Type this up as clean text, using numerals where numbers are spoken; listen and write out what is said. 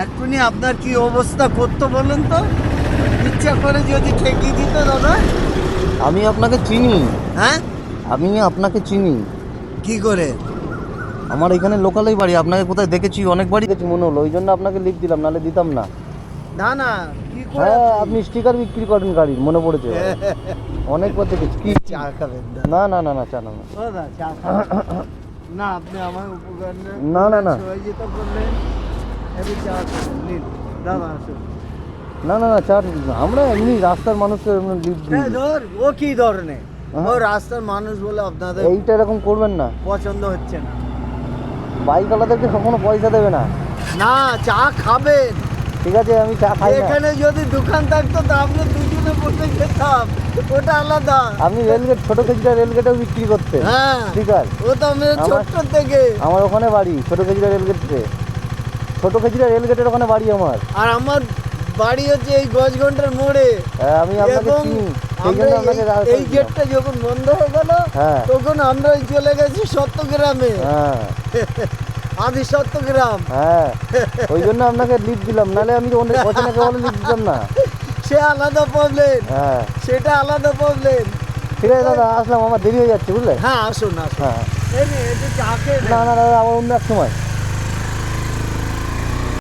এক্ষুনি আপনার কি অবস্থা করতো বলুন তো? ইচ্ছা করে যদি ঠেকিয়ে দিত দাদা। আমি আপনাকে চিনি, হ্যাঁ, আমি আপনাকে চিনি। কি করে? আমার এখানে লোকালেই বাড়ি, আপনাকে কোথায় দেখেছি, অনেকবারই দেখেছি মনে হলো, ওই জন্য আপনাকে লিফট দিলাম, নাহলে দিতাম না। না না, কি করে? হ্যাঁ, আপনি স্টিকার বিক্রি করেন গাড়ির, মনে পড়েছে। অনেকবার দেখেছি। কি চা খাবেন না না না না, চা না। ও দা, চা খাবেন? না, আপনি আমার উপকার না, না, না। সহযোগিতা করলেন, একটু চা খাবেন নিন দাদা, আসুন। না না না, চা আমরা এমনি রাস্তার মানুষকে লিফট দিই। ধর, ও কি ধরনের? হ্যাঁ। ও রাস্তার মানুষ বলে আপনাদের এইটা এরকম করবেন না। পছন্দ হচ্ছে না? বাইকওয়ালাদেরকে কখনো পয়সা দেবে না। না, চা খাবেন। ঠিক আছে, আমি চা খাই না। এখানে যদি দোকান থাকতো তা আমরা দুজনে বসে খেতাম, ওটা আলাদা। আপনি রেলগেট, ছোট কেজিটা রেলগেটেও বিক্রি করতে। হ্যাঁ, ঠিক আছে, ও তো আমি ছোট্ট থেকে। আমার ওখানে বাড়ি, ছোট কেজিটা রেলগেটে, ছোট কেজিটা রেলগেটের ওখানে বাড়ি আমার। আর আমার বাড়ি হচ্ছে এই গজঘন্টার মোড়ে। হ্যাঁ, আমি আপনাকে এবং চিনি, সেই আমরা জন্য আপনাকে এই গেটটা যখন বন্ধ হয়ে গেল, হ্যাঁ তখন আমরা চলে গেছি সত্যগ্রামে, হ্যাঁ আদি সত্যগ্রাম। হ্যাঁ, ওই জন্য আপনাকে লিফট দিলাম, নাহলে আমি অনেক অচেনাকে বলে লিফট দিতাম না। সে আলাদা প্রবলেম, হ্যাঁ, সেটা আলাদা প্রবলেম। ঠিক আছে দাদা, আসলাম, আমার দেরি হয়ে যাচ্ছে বুঝলে। হ্যাঁ, আসুন আসুন। হ্যাঁ, এই নিন, একটু চা খেয়ে নেন। না না দাদা, আবার অন্য এক সময়।